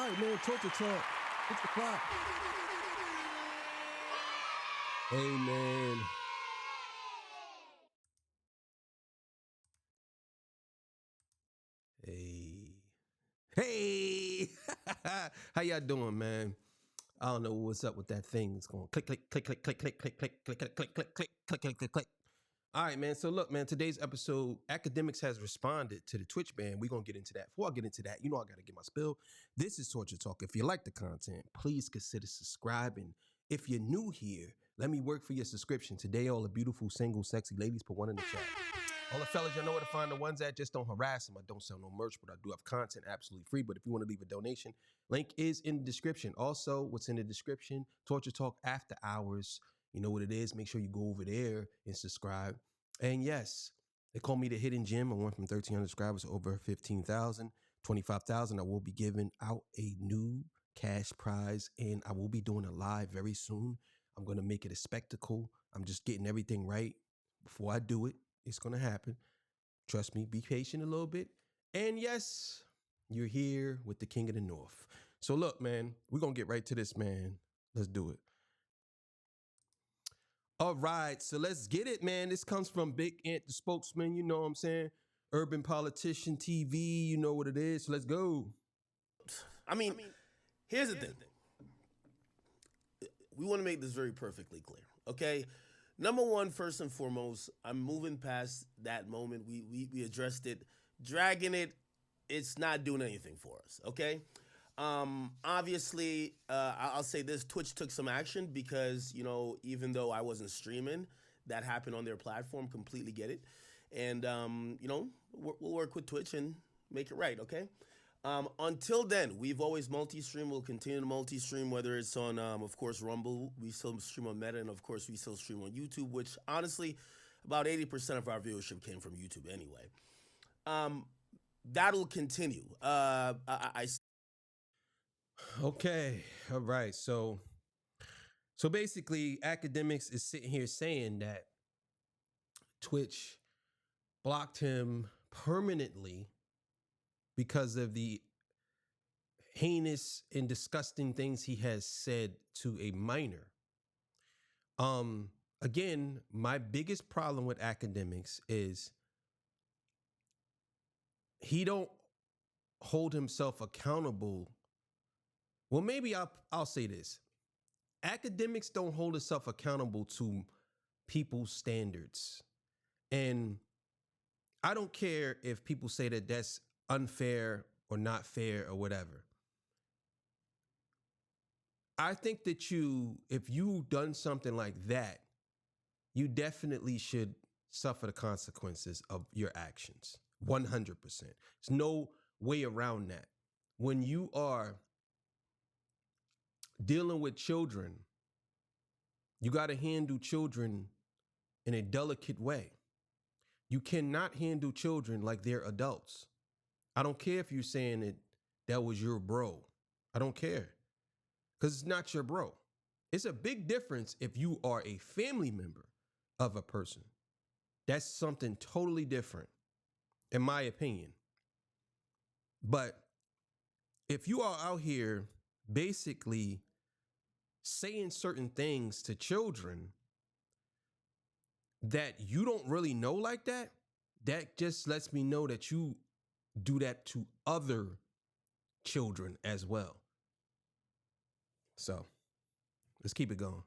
All right, man, torture talk. It's the clock. Hey, man. Hey. How y'all doing, man? I don't know what's up with that thing. It's going click, click, click, click, click, click, click, click, click, click, click, click, click, click, click, click, click. All right, man. So look, man, today's episode, Akademiks has responded to the Twitch ban. We're going to get into that. Before I get into that, you know I got to get my spill. This is Torture Talk. If you like the content, please consider subscribing. If you're new here, let me work for your subscription. Today, all the beautiful, single, sexy ladies, put one in the chat. All the fellas, you know where to find the ones that just don't harass them. I don't sell no merch, but I do have content absolutely free. But if you want to leave a donation, link is in the description. Also, what's in the description, Torture Talk After Hours. You know what it is. Make sure you go over there and subscribe. And yes, they call me the Hidden Gem. I went from 1,300 subscribers to over 15,000, 25,000. I will be giving out a new cash prize, and I will be doing a live very soon. I'm going to make it a spectacle. I'm just getting everything right before I do it. It's going to happen. Trust me, be patient a little bit. And yes, you're here with the King of the North. So look, man, we're going to get right to this, man. Let's do it. All right, so let's get it, man. This comes from Big Ant, the spokesman. You know what I'm saying? Urban Politician TV. You know what it is. So let's go. I mean, here's the thing. We want to make this very perfectly clear, okay? Number one, first and foremost, I'm moving past that moment. We addressed it. Dragging it, it's not doing anything for us, okay? Obviously, I'll say this, Twitch took some action because, you know, even though I wasn't streaming, that happened on their platform, completely get it. And, you know, we'll work with Twitch and make it right, okay? Until then, we've always multi-stream. We'll continue to multi-stream, whether it's on, of course, Rumble. We still stream on Meta, and of course, we still stream on YouTube, which honestly, about 80% of our viewership came from YouTube anyway. That'll continue. Okay, all right. So basically, Akademiks is sitting here saying that Twitch blocked him permanently because of the heinous and disgusting things he has said to a minor. Again, my biggest problem with Akademiks is he don't hold himself accountable. Well, maybe I'll say this. Akademiks don't hold himself accountable to people's standards. And I don't care if people say that that's unfair or not fair or whatever. I think that if you've done something like that, you definitely should suffer the consequences of your actions. 100%. There's no way around that. When you are dealing with children, you got to handle children in a delicate way. You cannot handle children like they're adults. I don't care if you're saying that was your bro. I don't care. Because it's not your bro. It's a big difference if you are a family member of a person. That's something totally different, in my opinion. But if you are out here basically saying certain things to children that you don't really know like that, that just lets me know that you do that to other children as well. So let's keep it going.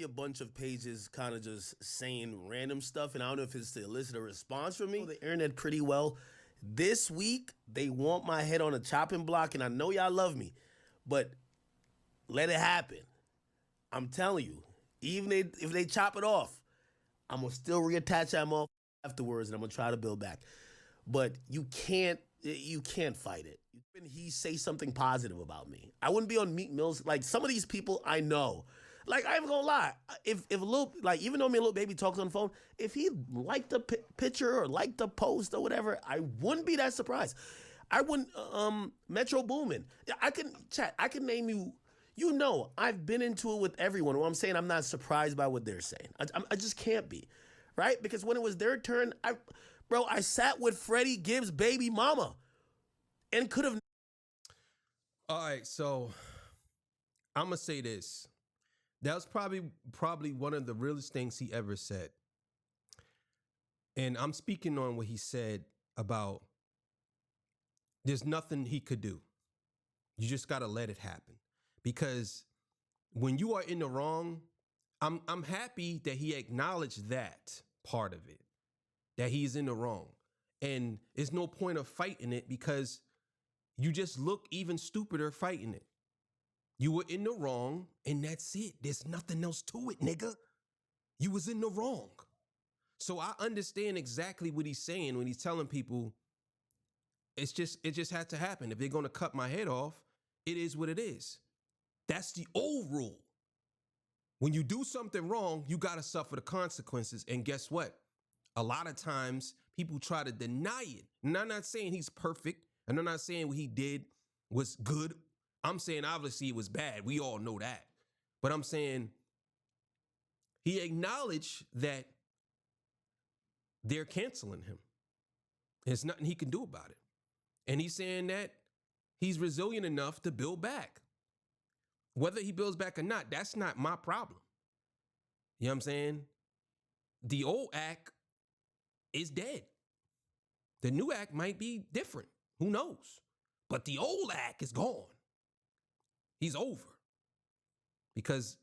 A bunch of pages kind of just saying random stuff, and I don't know if it's to elicit a response from me. The internet pretty well. This week, they want my head on a chopping block, and I know y'all love me, but let it happen. I'm telling you, even if they chop it off, I'm going to still reattach that motherfucker afterwards, and I'm going to try to build back. But you can't fight it. When he say something positive about me, I wouldn't be on Meat Mills. Like, some of these people I know, like, I ain't gonna lie. If a little, like, even though me and Lil Baby talks on the phone, if he liked the picture or liked the post or whatever, I wouldn't be that surprised. I wouldn't, Metro Boomin. I can name you, you know, I've been into it with everyone. What I'm saying, I'm not surprised by what they're saying. I just can't be, right? Because when it was their turn, I sat with Freddie Gibbs' baby mama and could have All right, so I'm gonna say this. That was probably one of the realest things he ever said. And I'm speaking on what he said about there's nothing he could do. You just gotta let it happen. Because when you are in the wrong, I'm happy that he acknowledged that part of it, that he's in the wrong. And there's no point of fighting it because you just look even stupider fighting it. You were in the wrong, and that's it. There's nothing else to it, nigga. You was in the wrong. So I understand exactly what he's saying when he's telling people it just had to happen. If they're gonna cut my head off, it is what it is. That's the old rule. When you do something wrong, you gotta suffer the consequences. And guess what? A lot of times people try to deny it. And I'm not saying he's perfect, and I'm not saying what he did was good. I'm saying obviously it was bad. We all know that. But I'm saying he acknowledged that they're canceling him. There's nothing he can do about it. And he's saying that he's resilient enough to build back. Whether he builds back or not, that's not my problem. You know what I'm saying? The old act is dead. The new act might be different. Who knows? But the old act is gone. He's over. Because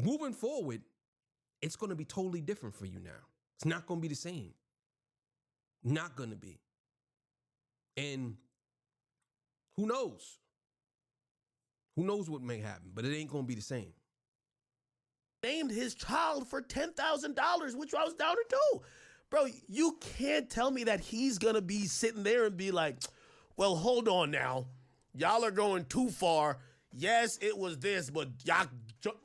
moving forward, it's going to be totally different for you now. It's not going to be the same. Not going to be. And who knows? Who knows what may happen, but it ain't going to be the same. Named his child for $10,000, which I was down to do. Bro, you can't tell me that he's going to be sitting there and be like, well, hold on now. Y'all are going too far. Yes, it was this, but y'all,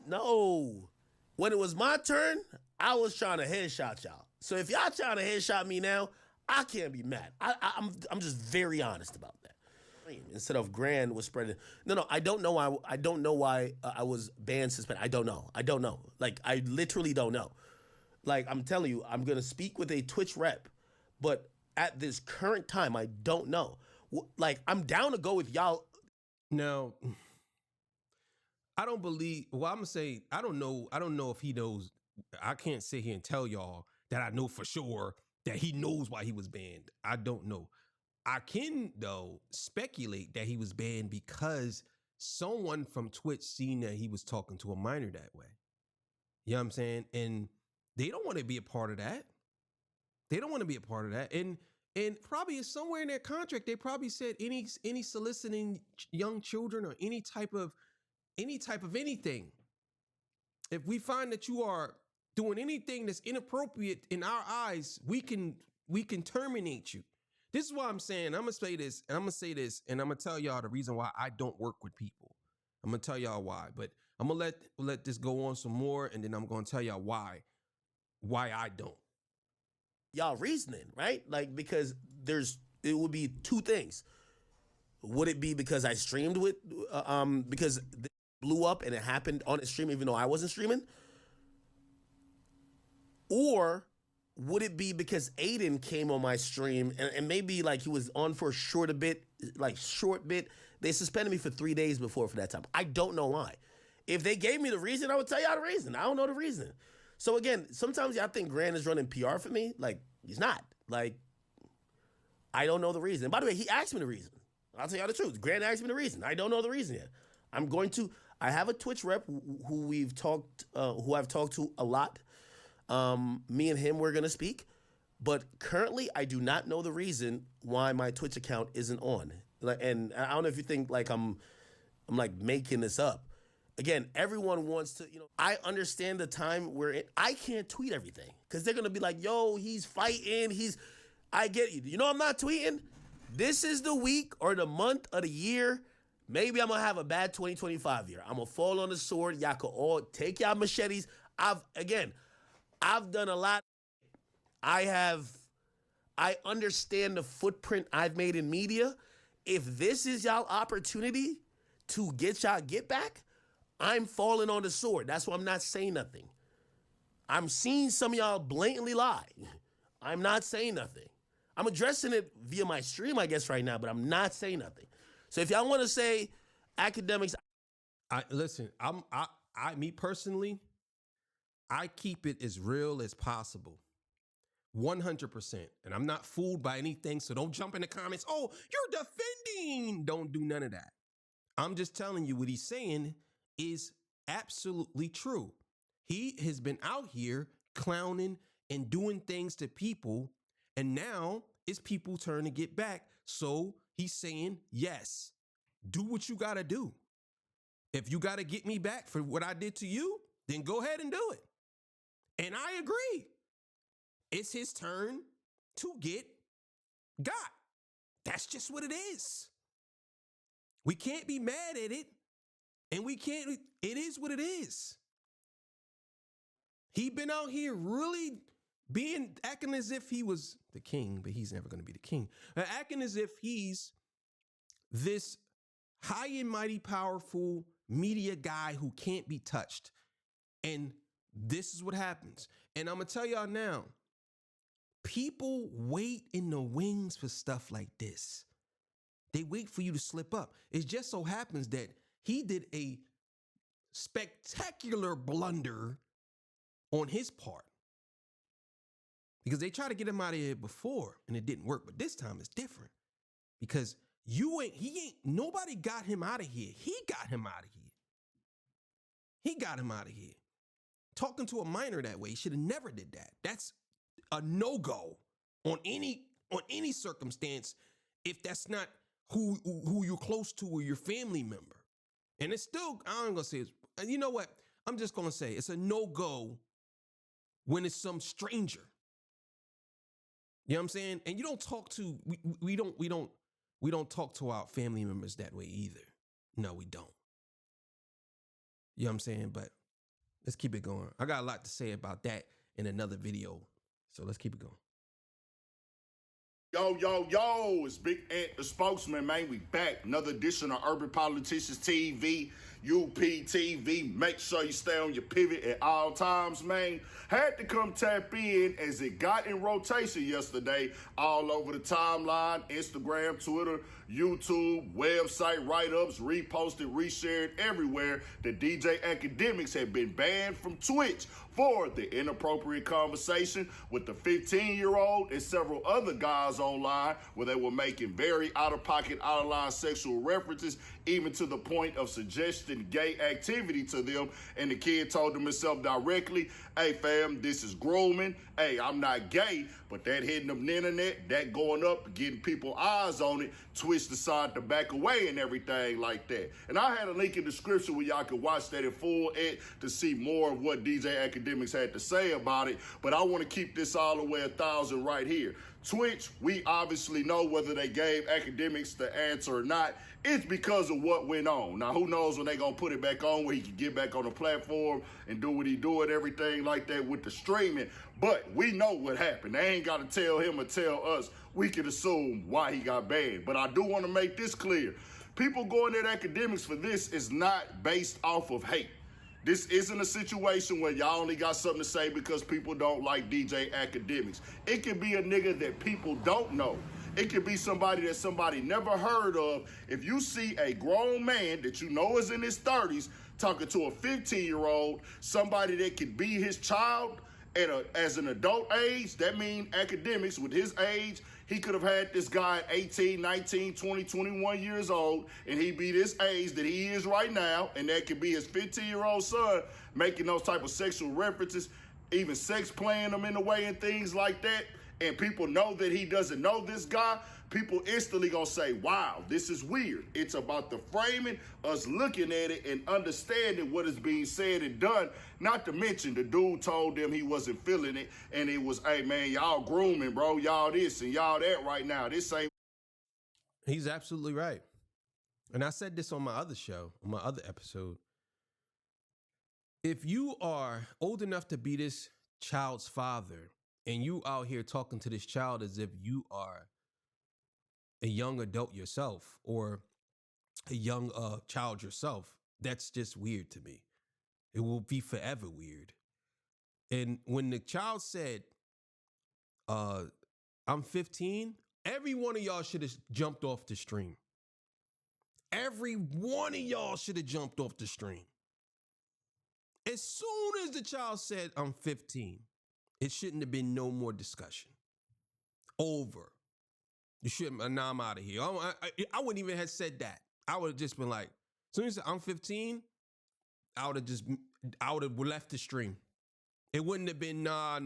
no. When it was my turn, I was trying to headshot y'all. So if y'all trying to headshot me now, I can't be mad. I'm just very honest about that. Instead of Grand was spreading. No, I don't know why. I don't know why I was banned, suspended. I don't know. Like, I literally don't know. Like, I'm telling you, I'm gonna speak with a Twitch rep, but at this current time, I don't know. Like, I'm down to go with y'all. Now, I don't believe. Well, I'm gonna say I don't know. I don't know if he knows. I can't sit here and tell y'all that I know for sure that he knows why he was banned. I don't know. I can, though, speculate that he was banned because someone from Twitch seen that he was talking to a minor that way. You know what I'm saying? And they don't want to be a part of that. They don't want to be a part of that. And probably it's somewhere in their contract. They probably said any soliciting young children or any type of anything. If we find that you are doing anything that's inappropriate in our eyes, we can terminate you. This is why I'm saying, I'm going to say this, and I'm going to say this, and I'm going to tell y'all the reason why I don't work with people. I'm going to tell y'all why, but I'm going to let this go on some more, and then I'm going to tell y'all why I don't. Y'all reasoning, right? Like, because it would be two things. Would it be because I streamed with, because it blew up and it happened on a stream even though I wasn't streaming? Or would it be because Aiden came on my stream and maybe like he was on for a short bit? They suspended me for 3 days before for that time. I don't know why. If they gave me the reason, I would tell y'all the reason. I don't know the reason. So again, sometimes y'all think Grant is running PR for me. Like, he's not. Like, I don't know the reason. By the way, he asked me the reason. I'll tell y'all the truth. Grant asked me the reason. I don't know the reason yet. I have a Twitch rep who I've talked to a lot. Me and him, we're going to speak. But currently, I do not know the reason why my Twitch account isn't on. Like, and I don't know if you think like I'm like making this up. Again, everyone wants to, I understand the time we're in. I can't tweet everything because they're going to be like, yo, he's fighting. I get you. I'm not tweeting. This is the week or the month or the year. Maybe I'm going to have a bad 2025 year. I'm going to fall on the sword. Y'all can all take y'all machetes. I've done a lot. I understand the footprint I've made in media. If this is y'all opportunity to get y'all get back, I'm falling on the sword. That's why I'm not saying nothing. I'm seeing some of y'all blatantly lie. I'm not saying nothing. I'm addressing it via my stream, I guess, right now, but I'm not saying nothing. So if y'all want to say Akademiks, Me personally, I keep it as real as possible. 100%. And I'm not fooled by anything. So don't jump in the comments. Oh, you're defending. Don't do none of that. I'm just telling you what he's saying is absolutely true. He has been out here clowning and doing things to people. And now it's people's turn to get back. So he's saying, yes, do what you got to do. If you got to get me back for what I did to you, then go ahead and do it. And I agree. It's his turn to get got. That's just what it is. We can't be mad at it. And it is what it is. He been out here really acting as if he was the king, but he's never going to be the king. Acting as if he's this high and mighty powerful media guy who can't be touched. And this is what happens. And I'm going to tell y'all now, people wait in the wings for stuff like this. They wait for you to slip up. It just so happens that he did a spectacular blunder on his part because they tried to get him out of here before and it didn't work. But this time it's different because nobody got him out of here. He got him out of here. He got him out of here. Talking to a minor that way, he should have never did that. That's a no-go on any circumstance if that's not who you're close to or your family member. And it's still, I'm gonna say, you know what? I'm just gonna say it's a no-go when it's some stranger. You know what I'm saying? And you don't talk to we don't talk to our family members that way either. No, we don't. You know what I'm saying? But let's keep it going. I got a lot to say about that in another video. So let's keep it going. Yo, it's Big Ant, the spokesman, man. We back. Another edition of Urban Politicians TV, UPTV. Make sure you stay on your pivot at all times, man. Had to come tap in as it got in rotation yesterday all over the timeline, Instagram, Twitter, YouTube, website write-ups, reposted, reshared everywhere that DJ Akademiks had been banned from Twitch for the inappropriate conversation with the 15-year-old and several other guys online where they were making very out-of-pocket, out-of-line sexual references, even to the point of suggesting gay activity to them. And the kid told them himself directly, hey fam, this is grooming. Hey, I'm not gay, but that hitting them the internet, that going up, getting people eyes on it, Twitch decided to back away and everything like that. And I had a link in the description where y'all can watch that in full to see more of what DJ Akademiks had to say about it. But I want to keep this all the way 1,000 right here. Twitch, we obviously know whether they gave Akademiks the answer or not. It's because of what went on. Now, who knows when they going to put it back on where he can get back on the platform and do what he do and everything like that with the streaming. But we know what happened. They ain't got to tell him or tell us. We can assume why he got banned. But I do want to make this clear. People going at Akademiks for this is not based off of hate. This isn't a situation where y'all only got something to say because people don't like DJ Akademiks. It could be a nigga that people don't know. It could be somebody that somebody never heard of. If you see a grown man that you know is in his 30s talking to a 15-year-old, somebody that could be his child as an adult age, that means Akademiks with his age, he could have had this guy at 18, 19, 20, 21 years old, and he be this age that he is right now, and that could be his 15-year-old son making those type of sexual references, even sex playing them in a way and things like that, and people know that he doesn't know this guy, people instantly gonna say, wow, this is weird. It's about the framing, us looking at it and understanding what is being said and done. Not to mention the dude told them he wasn't feeling it and it was, hey man, y'all grooming, bro. Y'all this and y'all that right now. This ain't. He's absolutely right. And I said this on my other show, on my other episode. If you are old enough to be this child's father and you out here talking to this child as if you are a young adult yourself or a young child yourself, that's just weird to me. It will be forever weird. And when the child said, I'm 15, every one of y'all should have jumped off the stream. Every one of y'all should have jumped off the stream. As soon as the child said, I'm 15, it shouldn't have been no more discussion. Over. You shouldn't. Now I'm out of here. I wouldn't even have said that. I would have just been like, as soon as you said, I'm 15, I would have left the stream. It wouldn't have been, no.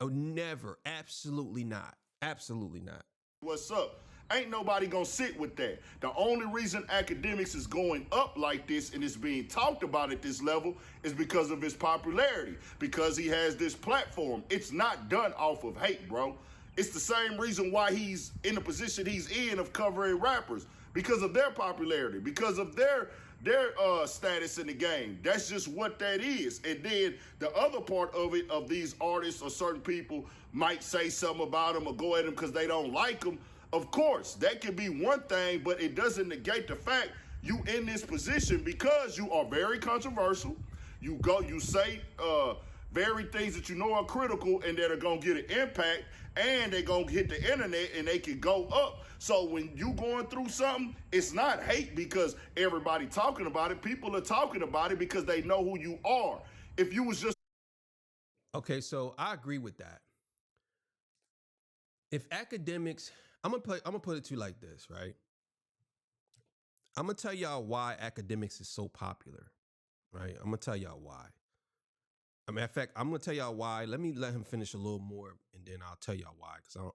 Oh, never. Absolutely not. Absolutely not. What's up? Ain't nobody gonna sit with that. The only reason Akademiks is going up like this and it's being talked about at this level is because of his popularity, because he has this platform. It's not done off of hate, bro. It's the same reason why he's in the position he's in of covering rappers, because of their popularity, because of their status in the game. That's just what that is. And then the other part of it, of these artists or certain people might say something about them or go at them because they don't like them. Of course, that could be one thing, but it doesn't negate the fact you in this position because you are very controversial. You say very things that you know are critical and that are going to get an impact, and they're going to hit the internet and they can go up. So when you going through something, it's not hate because everybody talking about it. People are talking about it because they know who you are. If you was just... Okay, so I agree with that. If Akademiks, I'm gonna put it to you like this, right? I'm gonna tell y'all why Akademiks is so popular, right? I'm gonna tell y'all why. In fact, I'm gonna tell y'all why. Let him finish a little more, and then I'll tell y'all why, because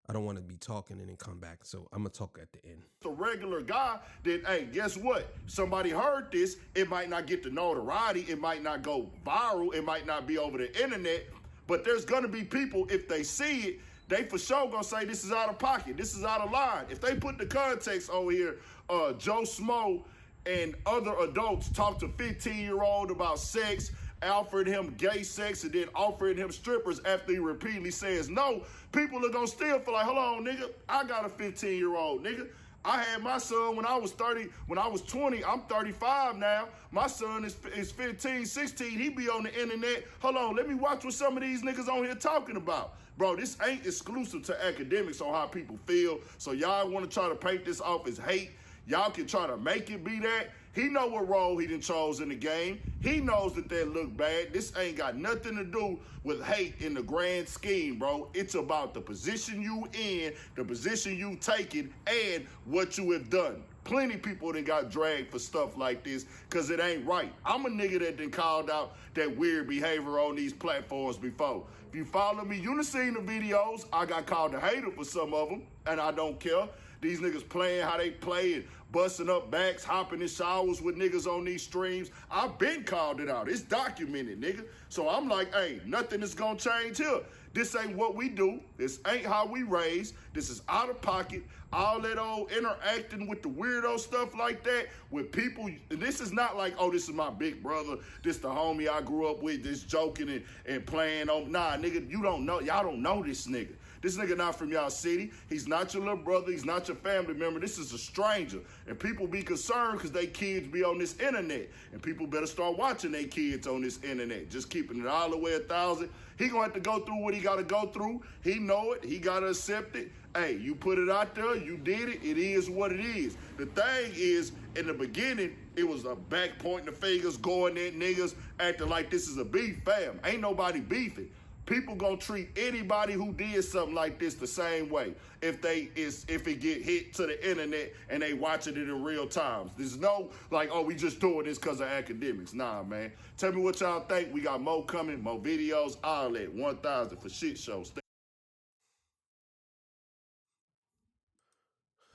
I don't want to be talking and then come back. So I'm gonna talk at the end. A regular guy, then hey, guess what? Somebody heard this, it might not get the notoriety, it might not go viral, it might not be over the internet, but there's gonna be people, if they see it, they for sure gonna say this is out of pocket, this is out of line. If they put the context over here, Joe Smo and other adults talk to 15-year-old about sex, offering him gay sex, and then offering him strippers after he repeatedly says no, people are gonna still feel like, hold on, nigga, I got a 15-year-old, nigga. I had my son when I was 30, when I was 20, I'm 35 now. My son is 15, 16, he be on the internet. Hold on, let me watch what some of these niggas on here talking about. Bro, this ain't exclusive to Akademiks on how people feel. So y'all wanna try to paint this off as hate. Y'all can try to make it be that. He know what role he done chose in the game. He knows that they look bad. This ain't got nothing to do with hate in the grand scheme, bro. It's about the position you in, the position you taking, and what you have done. Plenty people done got dragged for stuff like this because it ain't right. I'm a nigga that done called out that weird behavior on these platforms before. If you follow me, you done seen the videos. I got called a hater for some of them, and I don't care. These niggas playing how they play and busting up backs, hopping in showers with niggas on these streams. I've been called it out. It's documented, nigga. So I'm like, hey, nothing is gonna change here. This ain't what we do. This ain't how we raise. This is out of pocket. All that old interacting with the weirdo stuff like that with people. This is not like, oh, this is my big brother. This the homie I grew up with. This joking and playing on. Nah, nigga, you don't know. Y'all don't know this nigga. This nigga not from y'all city. He's not your little brother. He's not your family member. This is a stranger. And people be concerned because they kids be on this internet. And people better start watching their kids on this internet. Just keeping it all the way 1,000. He gonna have to go through what he gotta go through. He know it. He gotta accept it. Hey, you put it out there. You did it. It is what it is. The thing is, in the beginning, it was a back pointing the fingers, going at niggas, acting like this is a beef, fam. Ain't nobody beefing. People gonna treat anybody who did something like this the same way if it get hit to the internet and they watching it in real time. There's no like, oh, we just doing this because of Akademiks. Nah, man. Tell me what y'all think. We got more coming, more videos, all that. 1,000 for shit shows.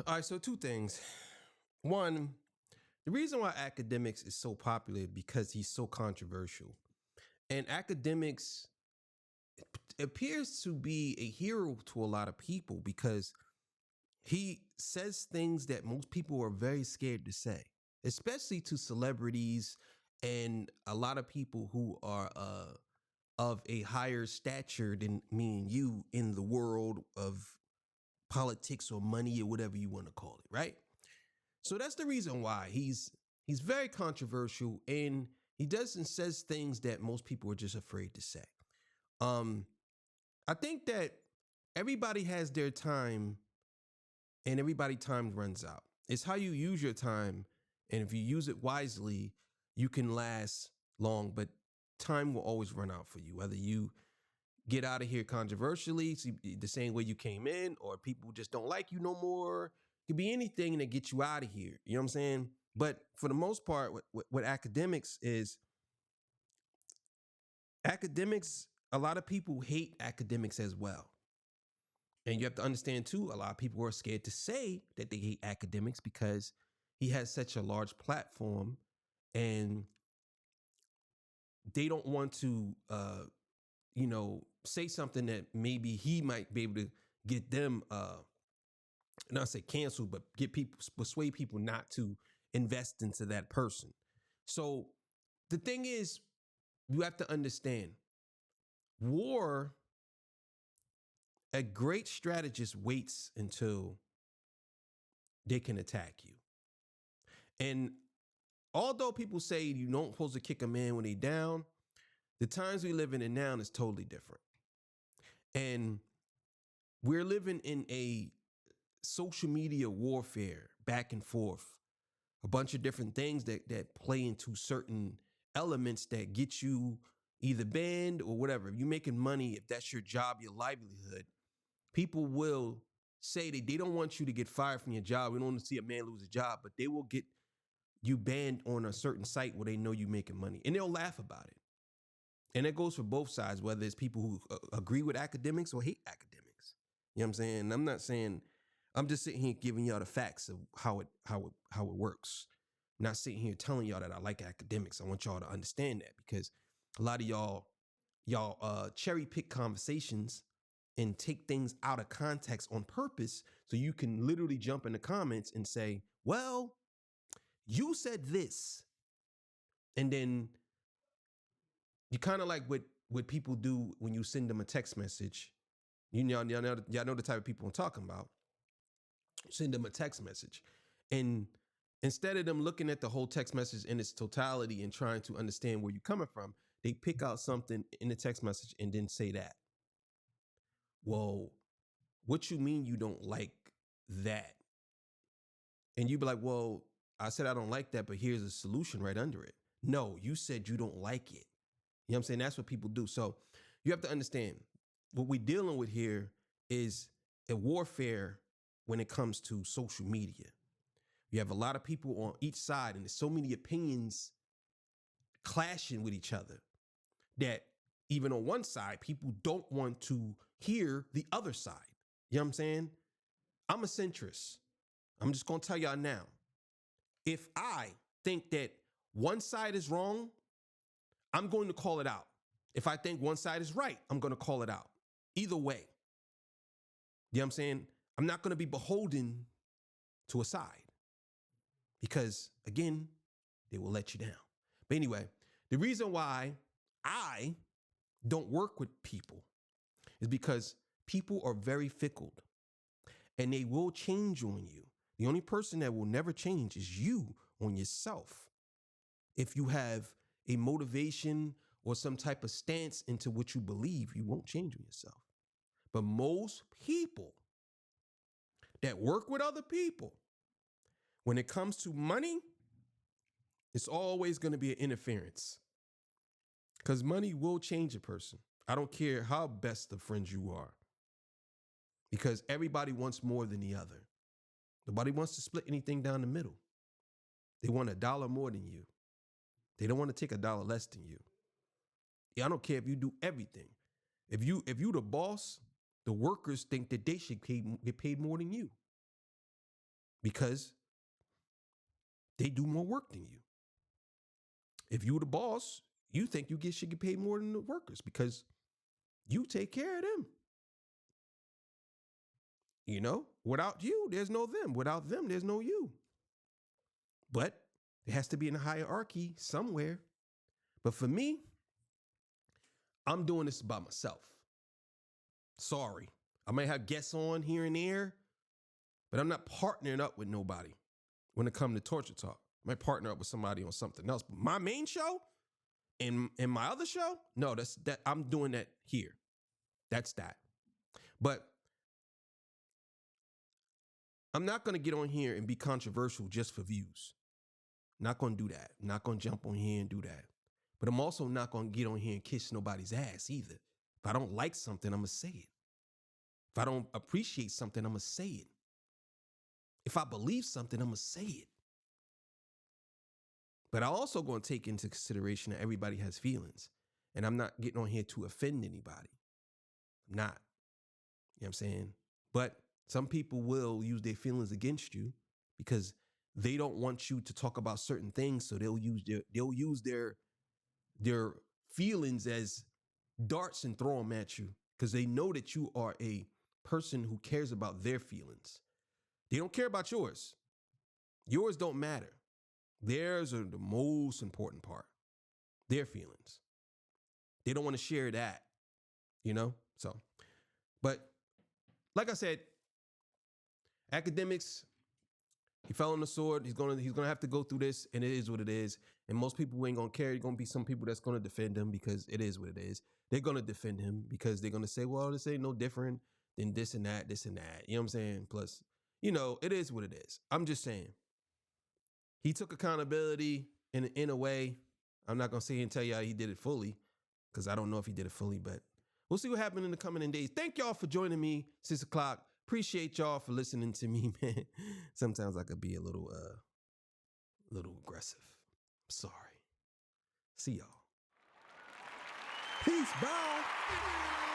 All right, so two things. One, the reason why Akademiks is so popular is because he's so controversial. And Akademiks appears to be a hero to a lot of people because he says things that most people are very scared to say, especially to celebrities and a lot of people who are of a higher stature than me and you in the world of politics or money or whatever you want to call it, right? So that's the reason why he's very controversial, and he does and says things that most people are just afraid to say. I think that everybody has their time and everybody time runs out. It's how you use your time. And if you use it wisely, you can last long, but time will always run out for you. Whether you get out of here controversially, the same way you came in, or people just don't like you no more. It could be anything that gets you out of here. You know what I'm saying? But for the most part, what Akademiks is, Akademiks, a lot of people hate Akademiks as well. And you have to understand too, a lot of people are scared to say that they hate Akademiks because he has such a large platform, and they don't want to say something that maybe he might be able to get them not say canceled, but persuade people not to invest into that person. So the thing is, you have to understand, war, a great strategist waits until they can attack you. And although people say you don't supposed to kick a man when they down, the times we live in now is totally different. And we're living in a social media warfare, back and forth, a bunch of different things that play into certain elements that get you either banned or whatever. If you're making money, if that's your job, your livelihood, people will say that they don't want you to get fired from your job. We don't want to see a man lose a job, but they will get you banned on a certain site where they know you're making money, and they'll laugh about it. And it goes for both sides, whether it's people who agree with Akademiks or hate Akademiks. You know what I'm saying? I'm not saying, I'm just sitting here giving y'all the facts of how it works. I'm not sitting here telling y'all that I like Akademiks. I want y'all to understand that, because a lot of y'all cherry pick conversations and take things out of context on purpose, so you can literally jump in the comments and say, well, you said this. And then you kind of like what people do when you send them a text message. Y'all know the type of people I'm talking about. Send them a text message, and instead of them looking at the whole text message in its totality and trying to understand where you're coming from, they pick out something in the text message and then say that. Well, what you mean you don't like that? And you be like, well, I said I don't like that, but here's a solution right under it. No, you said you don't like it. You know what I'm saying? That's what people do. So you have to understand, what we're dealing with here is a warfare when it comes to social media. You have a lot of people on each side, and there's so many opinions clashing with each other that even on one side, people don't want to hear the other side. You know what I'm saying? I'm a centrist. I'm just going to tell y'all now. If I think that one side is wrong, I'm going to call it out. If I think one side is right, I'm going to call it out. Either way. You know what I'm saying? I'm not going to be beholden to a side, because, again, they will let you down. But anyway, the reason why I don't work with people is because people are very fickle, and they will change on you. The only person that will never change is you on yourself. If you have a motivation or some type of stance into what you believe, you won't change on yourself. But most people that work with other people, when it comes to money, it's always going to be an interference, because money will change a person. I don't care how best of friends you are, because everybody wants more than the other. Nobody wants to split anything down the middle. They want $1 more than you. They don't want to take $1 less than you. Yeah, I don't care if you do everything. If you the boss, the workers think that they should get paid more than you, because they do more work than you. If you the boss, you think you should get paid more than the workers, because you take care of them. You know, without you, there's no them. Without them, there's no you. But it has to be in a hierarchy somewhere. But for me, I'm doing this by myself. Sorry. I might have guests on here and there, but I'm not partnering up with nobody when it comes to Torture Talk. I might partner up with somebody on something else. But my main show and my other show, no, that I'm doing that here. That's that. But I'm not going to get on here and be controversial just for views. Not going to do that. Not going to jump on here and do that. But I'm also not going to get on here and kiss nobody's ass either. If I don't like something, I'm going to say it. If I don't appreciate something, I'm going to say it. If I believe something, I'm going to say it. But I'm also going to take into consideration that everybody has feelings. And I'm not getting on here to offend anybody. I'm not. You know what I'm saying? But some people will use their feelings against you because they don't want you to talk about certain things. So they'll use their feelings as darts and throw them at you because they know that you are a person who cares about their feelings. They don't care about yours. Yours don't matter. Theirs are the most important part. Their feelings. They don't want to share that, you know? So, but like I said, Akademiks, he fell on the sword. He's gonna have to go through this, and it is what it is. And most people ain't gonna care. There's gonna be some people that's gonna defend him because it is what it is. They're gonna defend him because they're gonna say, well, this ain't no different than this and that, this and that. You know what I'm saying? Plus, you know, it is what it is. I'm just saying. He took accountability in a way. I'm not gonna say and tell y'all he did it fully, because I don't know if he did it fully, but we'll see what happens in the coming days. Thank y'all for joining me, 6 o'clock. Appreciate y'all for listening to me, man. Sometimes I could be a little aggressive. I'm sorry. See y'all. Peace, bye.